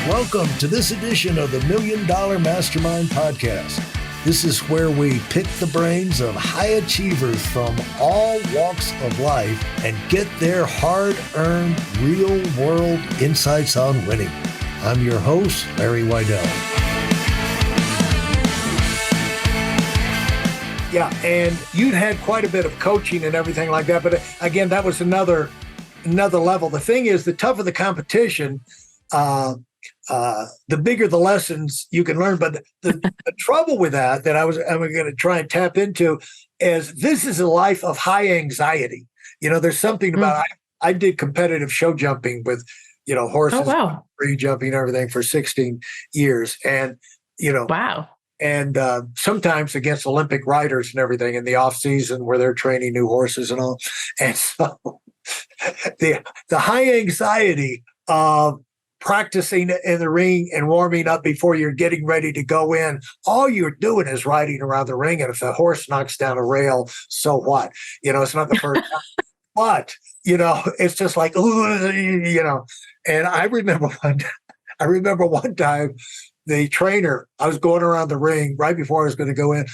Welcome to this edition of the Million Dollar Mastermind podcast. This is where we pick the brains of high achievers from all walks of life and get their hard-earned, real-world insights on winning. I'm your host, Larry Weidel. Yeah, and you'd had quite a bit of coaching and everything like that, but again, that was another level. The thing is, the tougher the competition, the bigger the lessons you can learn. But the trouble with that I'm going to try and tap into is this is a life of high anxiety. You know, there's something about, I did competitive show jumping with, horses, free jumping, everything for 16 years. And, wow. And sometimes against Olympic riders and everything in the off season where they're training new horses and all. And so the high anxiety of practicing in the ring and warming up before you're getting ready to go in, all you're doing is riding around the ring. And if the horse knocks down a rail, so what? It's not the first time. But, it's just like, and I remember one time the trainer, I was going around the ring right before I was going to go in,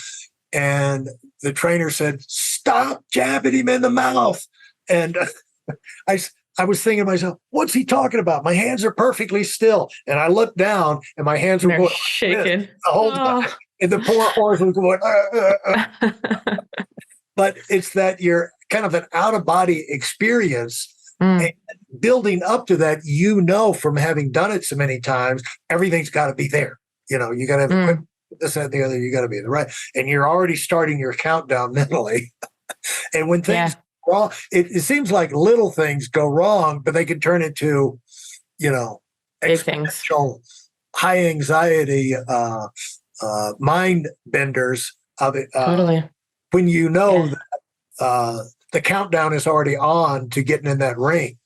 and the trainer said, "Stop jabbing him in the mouth." And I was thinking to myself, what's he talking about? My hands are perfectly still. And I looked down and my hands were going shaking the whole time. And the poor horse was going, But it's that you're kind of an out-of-body experience. And building up to that, from having done it so many times, everything's got to be there. You got to have equipment, this, that, and the other. You got to be in the right. And you're already starting your countdown mentally. And when things wrong, it seems like little things go wrong, but they can turn into, big things, high anxiety, mind benders of it. Totally. When that the countdown is already on to getting in that ring,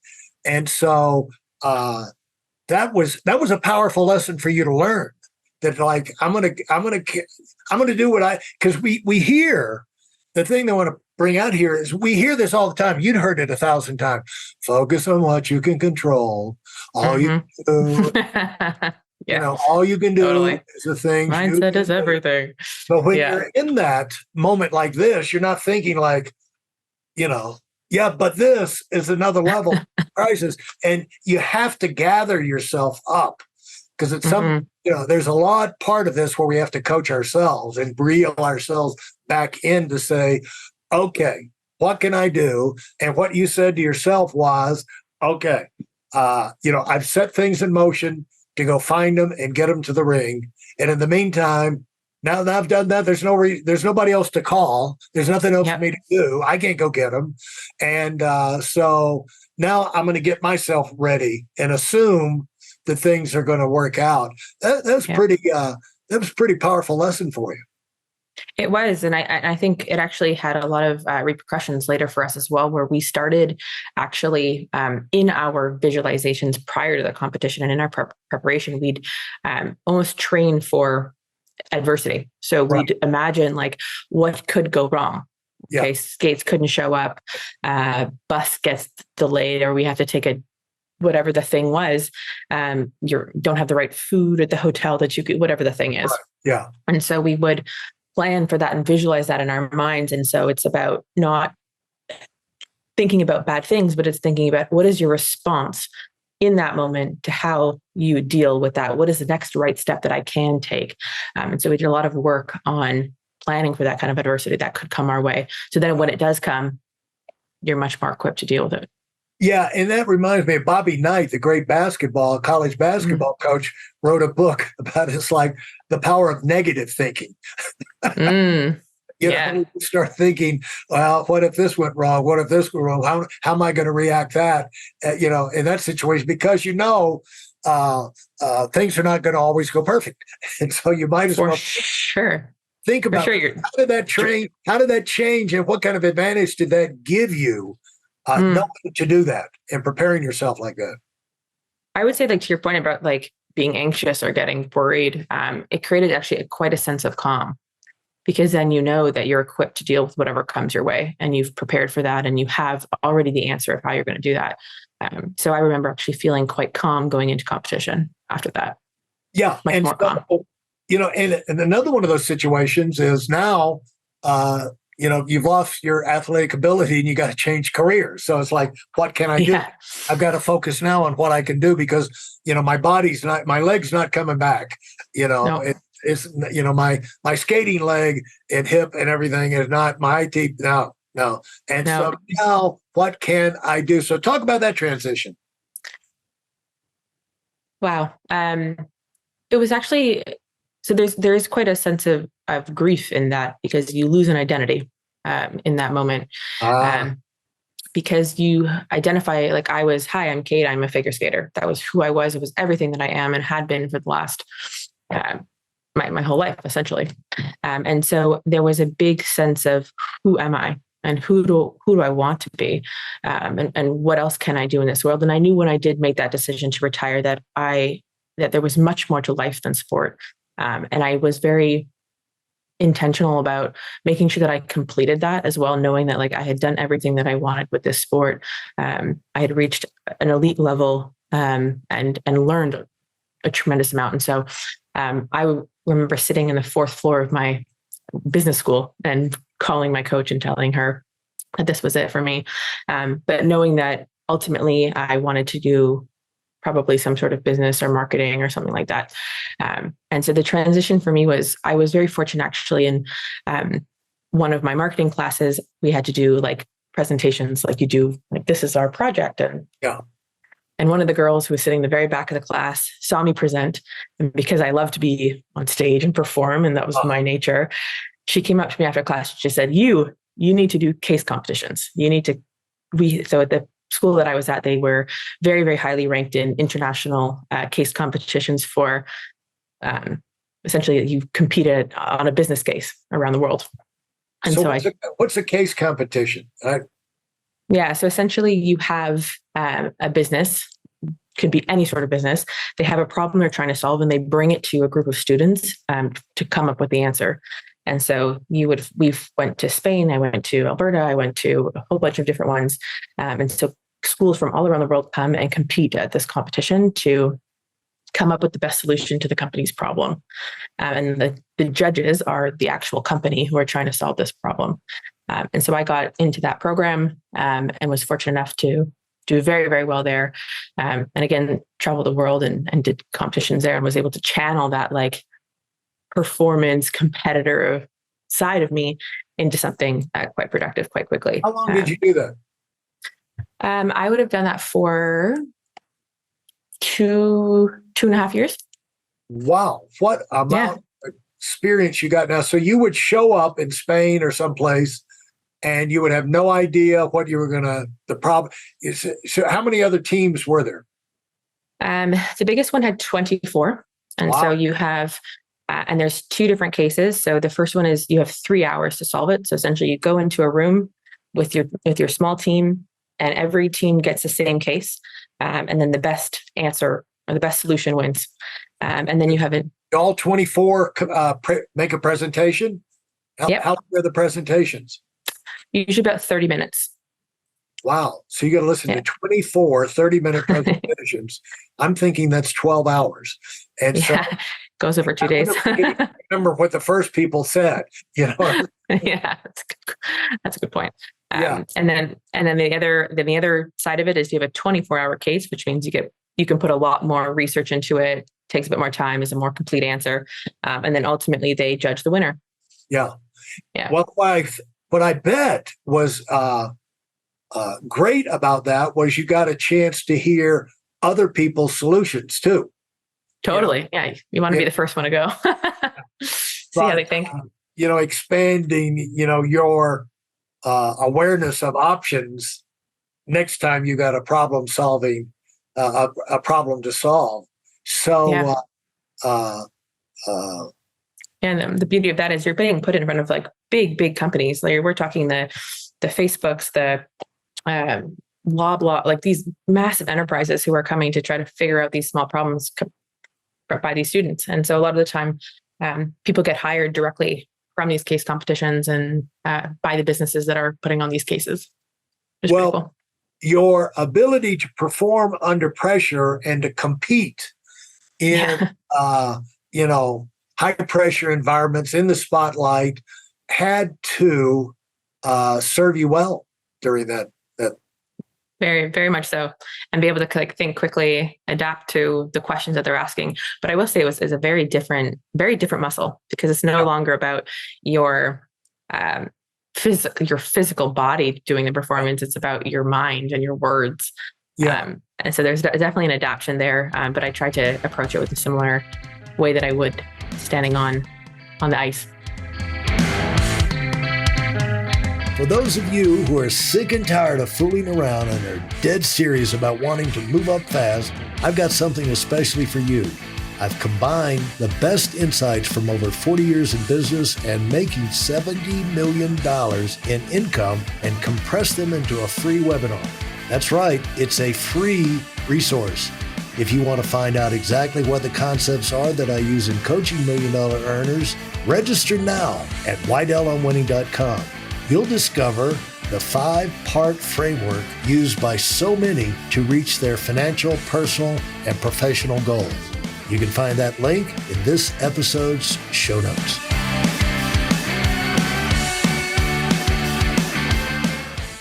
and so that was a powerful lesson for you to learn. That like I'm gonna do what because we hear the thing that I want to bring out here is we hear this all the time. You'd heard it 1,000 times. Focus on what you can control. All you do, all you can do is the things. Mindset is everything. But when you're in that moment like this, you're not thinking like, but this is another level of crisis. And you have to gather yourself up because it's something, there's a lot part of this where we have to coach ourselves and reel ourselves back in to say, okay, what can I do? And what you said to yourself was, okay, I've set things in motion to go find them and get them to the ring. And in the meantime, now that I've done that, there's nobody else to call. There's nothing else for me to do. I can't go get them. And so now I'm going to get myself ready and assume that things are going to work out. That was a pretty powerful lesson for you. It was. And I think it actually had a lot of repercussions later for us as well, where we started actually in our visualizations prior to the competition and in our preparation, we'd almost train for adversity. So we'd imagine like what could go wrong. Yeah. Okay, skates couldn't show up, bus gets delayed, or we have to take whatever the thing was. You don't have the right food at the hotel that you could, whatever the thing is. Right. Yeah. And so we would plan for that and visualize that in our minds. And so it's about not thinking about bad things, but it's thinking about what is your response in that moment to how you deal with that. What is the next right step that I can take? And so we did a lot of work on planning for that kind of adversity that could come our way. So then when it does come, you're much more equipped to deal with it. Yeah, and that reminds me of Bobby Knight, the great college basketball coach, wrote a book about it's like the power of negative thinking. You start thinking, well, what if this went wrong? What if this went wrong? How am I going to react in that situation? Because things are not going to always go perfect, and so you might as well think about how did that change, and what kind of advantage did that give you? Knowing to do that and preparing yourself like that. I would say, like to your point about like being anxious or getting worried, it created actually quite a sense of calm. because then you know that you're equipped to deal with whatever comes your way, and you've prepared for that, and you have already the answer of how you're going to do that. So I remember actually feeling quite calm going into competition after that. Yeah. Much more calm. And another one of those situations is now, you've lost your athletic ability and you got to change careers. So it's like, what can I do? I've got to focus now on what I can do because, my leg's not coming back. No. It's my skating leg and hip and everything is not my teeth. No. And so now what can I do? So talk about that transition. Wow. It was actually, so there is quite a sense of grief in that, because you lose an identity in that moment. Because you identify, like I was, hi, I'm Kate, I'm a figure skater. That was who I was. It was everything that I am and had been for the last, my whole life, essentially. And so there was a big sense of who am I and who do I want to be? And what else can I do in this world? And I knew when I did make that decision to retire that there was much more to life than sport. And I was very intentional about making sure that I completed that as well, knowing that like I had done everything that I wanted with this sport. I had reached an elite level and learned a tremendous amount. And so I remember sitting in the fourth floor of my business school and calling my coach and telling her that this was it for me. But knowing that ultimately I wanted to do probably some sort of business or marketing or something like that. And so the transition for me was, I was very fortunate actually in one of my marketing classes, we had to do like presentations like you do, like this is our project. And one of the girls who was sitting in the very back of the class saw me present. And because I love to be on stage and perform, and that was my nature, she came up to me after class. She said, you need to do case competitions. You need to, so at the school that I was at, they were very, very highly ranked in international case competitions for essentially you competed on a business case around the world. And so what's a case competition? Yeah. So essentially you have a business, could be any sort of business. They have a problem they're trying to solve and they bring it to a group of students to come up with the answer. And so we went to Spain, I went to Alberta, I went to a whole bunch of different ones. And so schools from all around the world come and compete at this competition to come up with the best solution to the company's problem. And the judges are the actual company who are trying to solve this problem. And so I got into that program and was fortunate enough to do very, very well there. And again, traveled the world and did competitions there and was able to channel that like performance competitor side of me into something quite productive quite quickly. How long did you do that? I would have done that for 2.5 years. Wow. What amount of experience you got now. So you would show up in Spain or someplace and you would have no idea what you were going to, the problem is. So how many other teams were there? The biggest one had 24. And so you have, and there's two different cases. So the first one is you have 3 hours to solve it. So essentially you go into a room with your small team and every team gets the same case. And then the best answer or the best solution wins. And then you have it. All 24 make a presentation? How long are the presentations? Usually about 30 minutes. Wow. So you got to listen to 24 30-minute presentations. I'm thinking that's 12 hours. And so goes over 2 days. I remember what the first people said, Yeah, that's a good point. And then the other side of it is you have a 24-hour case, which means you can put a lot more research into it, takes a bit more time, is a more complete answer. And then ultimately they judge the winner. Yeah. Well, what I bet was great about that was you got a chance to hear other people's solutions too. Totally. Yeah. You want to be the first one to go. See how they think. Expanding, your awareness of options next time you got a problem solving, a problem to solve. So, and the beauty of that is you're being put in front of like big companies. Like we're talking the Facebooks, the blah, like these massive enterprises who are coming to try to figure out these small problems by these students. And so a lot of the time, people get hired directly from these case competitions and by the businesses that are putting on these cases. Which is pretty cool. Your ability to perform under pressure and to compete in, high pressure environments in the spotlight had to serve you well during that. Very, very much so, and be able to think quickly, adapt to the questions that they're asking. But I will say it's a very different muscle, because it's no longer about your physical body doing the performance. It's about your mind and your words. Yeah. And so there's definitely an adaptation there. But I try to approach it with a similar way that I would standing on the ice. For those of you who are sick and tired of fooling around and are dead serious about wanting to move up fast, I've got something especially for you. I've combined the best insights from over 40 years in business and making $70 million in income and compressed them into a free webinar. That's right, it's a free resource. If you want to find out exactly what the concepts are that I use in coaching million-dollar earners, register now at WeidelOnWinning.com. You'll discover the 5-part framework used by so many to reach their financial, personal, and professional goals. You can find that link in this episode's show notes.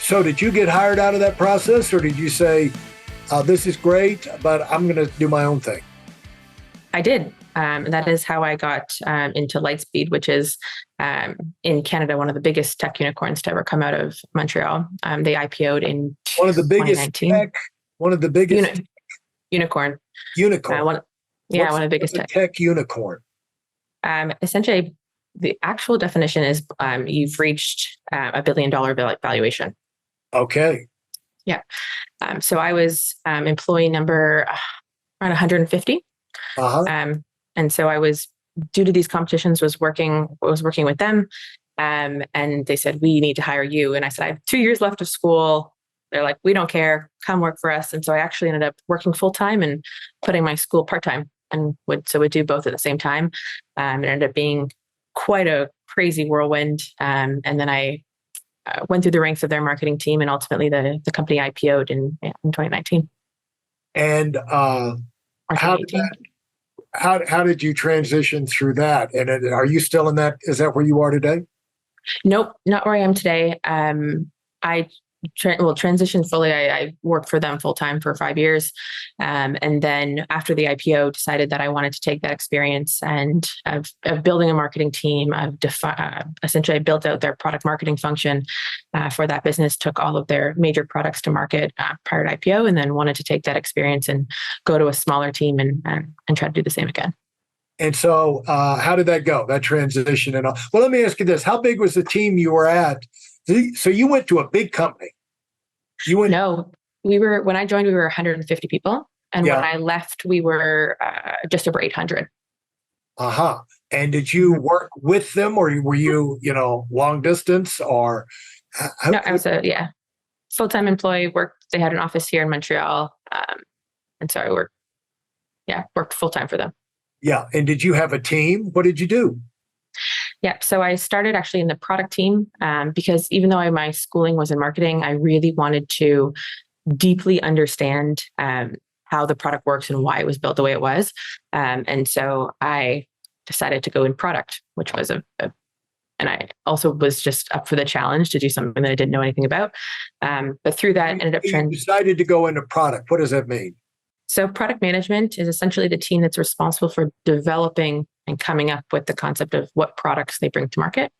So did you get hired out of that process, or did you say, this is great, but I'm going to do my own thing? I did. That is how I got into Lightspeed, which is in Canada, one of the biggest tech unicorns to ever come out of Montreal. They IPO'd in one of the biggest unicorn. One of the biggest tech unicorn. Essentially, the actual definition is you've reached $1 billion valuation. Okay. Yeah. So I was employee number around 150. Uh-huh. And so I was, due to these competitions, was working with them. And they said, we need to hire you. And I said, I have 2 years left of school. They're like, we don't care. Come work for us. And so I actually ended up working full-time and putting my school part-time, and would do both at the same time. It ended up being quite a crazy whirlwind. And then I went through the ranks of their marketing team, and ultimately the company IPO'd in 2019. And how did you transition through that? And are you still in that? Is that where you are today? Nope, not where I am today. I transitioned fully. I worked for them full time for 5 years. And then after the IPO, decided that I wanted to take that experience and of building a marketing team, essentially I built out their product marketing function for that business, took all of their major products to market prior to IPO, and then wanted to take that experience and go to a smaller team and try to do the same again. And so how did that go, that transition and all? Well, let me ask you this. How big was the team you were at? So you went to a big company. No, when I joined, we were 150 people. And when I left, we were just over 800. Uh-huh. And did you work with them, or were you, long distance, or? No, I was a full-time employee. They had an office here in Montreal. And so I worked full-time for them. Yeah. And did you have a team? What did you do? Yeah. So I started actually in the product team because even though my schooling was in marketing, I really wanted to deeply understand how the product works and why it was built the way it was. And so I decided to go in product, which was and I also was just up for the challenge to do something that I didn't know anything about. But through that, ended up You decided to go into product. What does that mean? So product management is essentially the team that's responsible for developing and coming up with the concept of what products they bring to market.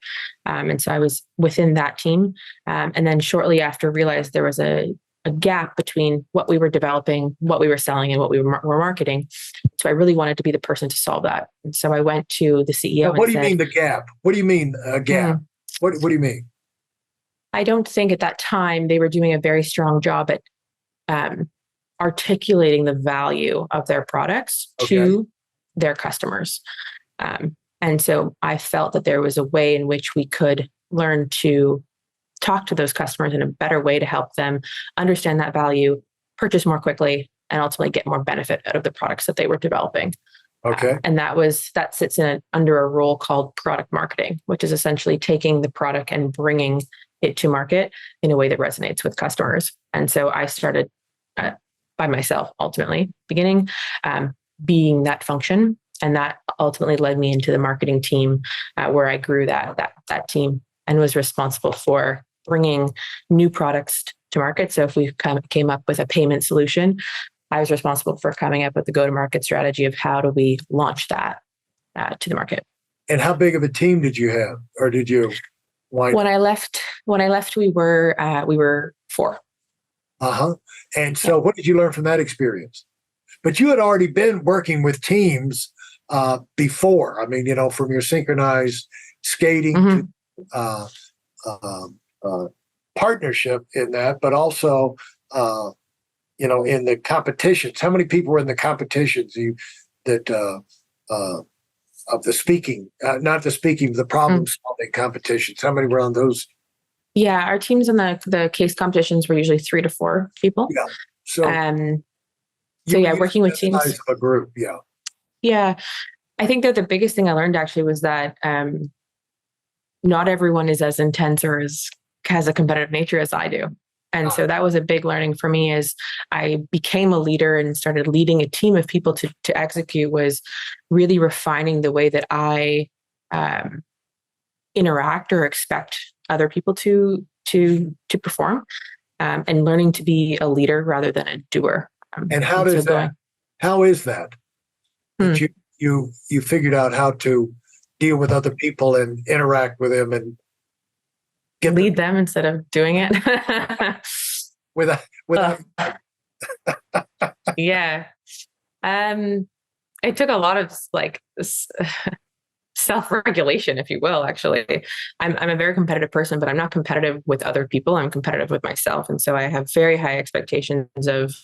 And so I was within that team. And then shortly after, realized there was a gap between what we were developing, what we were selling, and what we were marketing. So I really wanted to be the person to solve that. And so I went to the CEO. Now, what do you mean the gap? What do you mean a gap? What do you mean? I don't think at that time they were doing a very strong job at articulating the value of their products to their customers. And so I felt that there was a way in which we could learn to talk to those customers in a better way to help them understand that value, purchase more quickly, and ultimately get more benefit out of the products that they were developing. Okay. And that sits under a role called product marketing, which is essentially taking the product and bringing it to market in a way that resonates with customers. And so I started by myself, ultimately, beginning being that function, and that ultimately led me into the marketing team, where I grew that team and was responsible for bringing new products to market. So if we came up with a payment solution, I was responsible for coming up with the go-to-market strategy of how do we launch that to the market. And how big of a team did you have, or did you? When I left, we were 4. And so, what did you learn from that experience? But you had already been working with teams before. I mean, from your synchronized skating to partnership in that, but also, in the competitions. How many people were in the competitions of the speaking, not the speaking, the problem solving competitions? How many were on those? Yeah, our teams in the case competitions were usually 3 to 4 people. Yeah. So, working with teams. Size of a group. Yeah. Yeah. I think that the biggest thing I learned actually was that not everyone is as intense or has a competitive nature as I do. And so that was a big learning for me as I became a leader and started leading a team of people to execute, was really refining the way that I interact or expect other people to perform, and learning to be a leader rather than a doer. And how is that? That you figured out how to deal with other people and interact with them and lead them instead of doing it. without Yeah. It took a lot of self-regulation, if you will. Actually, I'm a very competitive person, but I'm not competitive with other people. I'm competitive with myself. And so I have very high expectations of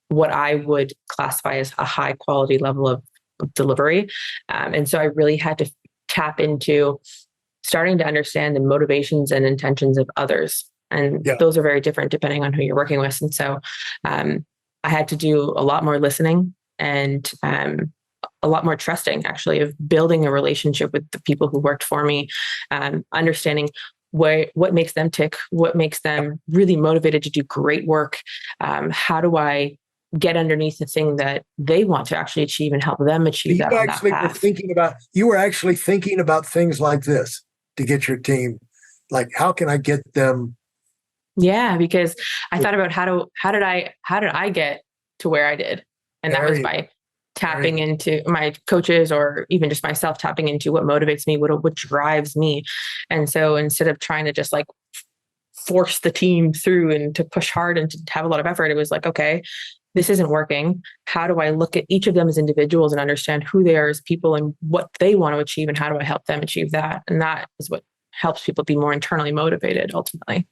what I would classify as a high quality level of delivery. And so I really had to tap into starting to understand the motivations and intentions of others. And those are very different depending on who you're working with. And so I had to do a lot more listening and a lot more trusting, actually, of building a relationship with the people who worked for me, understanding what makes them tick, what makes them really motivated to do great work. How do I get underneath the thing that they want to actually achieve and help them achieve that on that path? You were actually thinking about things like this to get your team, like, how can I get them? Yeah, because I thought about how did I get to where I did? And that was by tapping into my coaches, or even just myself tapping into what motivates me, what drives me. And so instead of trying to just force the team through and to push hard and to have a lot of effort, it was like, okay, this isn't working. How do I look at each of them as individuals and understand who they are as people and what they want to achieve, and how do I help them achieve that? And that is what helps people be more internally motivated ultimately.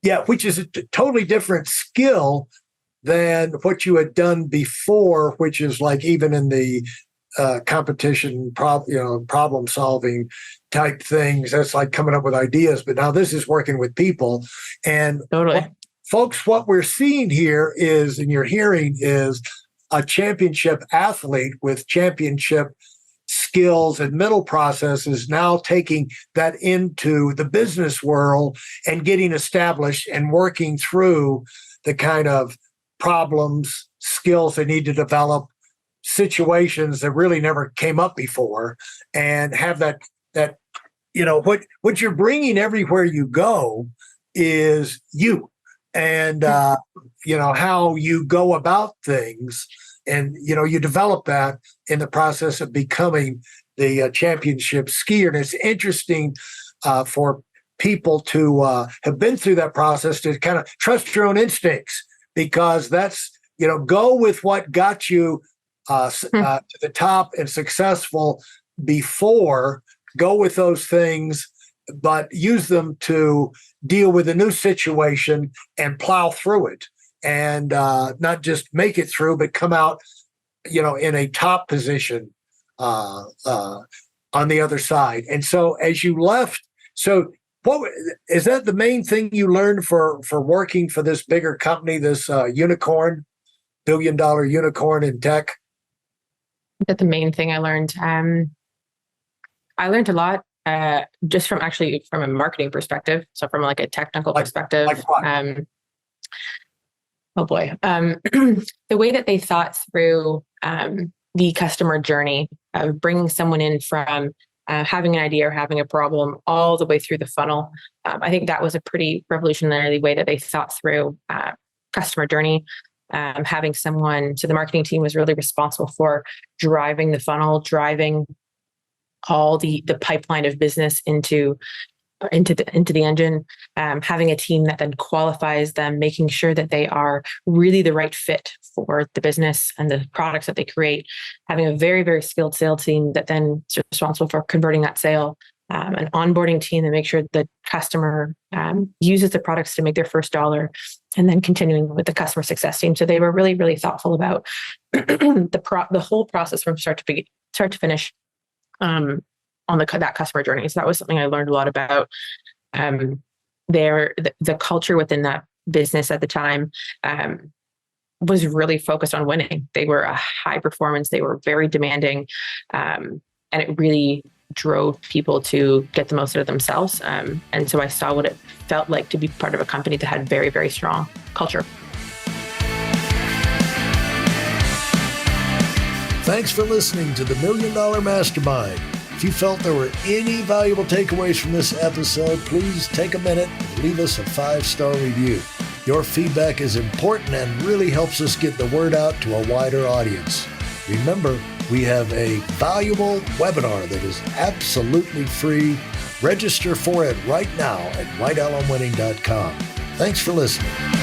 Yeah, which is a totally different skill than what you had done before, which is like even in the competition, problem solving type things. That's like coming up with ideas. But now this is working with people. And totally. Folks, what we're seeing here is, and you're hearing, is a championship athlete with championship skills and mental processes now taking that into the business world and getting established and working through the kind of problems, skills they need to develop, situations that really never came up before, and have that what you're bringing everywhere you go is you. And how you go about things, and you develop that in the process of becoming the championship skier. And it's interesting for people to have been through that process to kind of trust your own instincts, because that's go with what got you to the top and successful before. Go with those things, but use them to deal with a new situation and plow through it, and not just make it through, but come out, in a top position on the other side. And so as you left, so what is that the main thing you learned for working for this bigger company, this unicorn, $1 billion unicorn in tech? That's the main thing I learned. I learned a lot just from a marketing perspective. So from like a technical perspective, like what? oh boy, the way that they thought through the customer journey of bringing someone in from having an idea or having a problem all the way through the funnel. I think that was a pretty revolutionary way that they thought through customer journey. Having someone, so the marketing team was really responsible for driving the funnel, driving all the pipeline of business into the engine, having a team that then qualifies them, making sure that they are really the right fit for the business and the products that they create, having a very, very skilled sales team that then is responsible for converting that sale, an onboarding team to make sure the customer uses the products to make their first dollar, and then continuing with the customer success team. So they were really, really thoughtful about the whole process from start to finish. On that customer journey. So that was something I learned a lot about. The culture within that business at the time was really focused on winning. They were a high performance. They were very demanding, and it really drove people to get the most out of themselves. And so I saw what it felt like to be part of a company that had very, very strong culture. Thanks for listening to the Million Dollar Mastermind. If you felt there were any valuable takeaways from this episode, please take a minute and leave us a 5-star review. Your feedback is important and really helps us get the word out to a wider audience. Remember, we have a valuable webinar that is absolutely free. Register for it right now at weidelonwinning.com. Thanks for listening.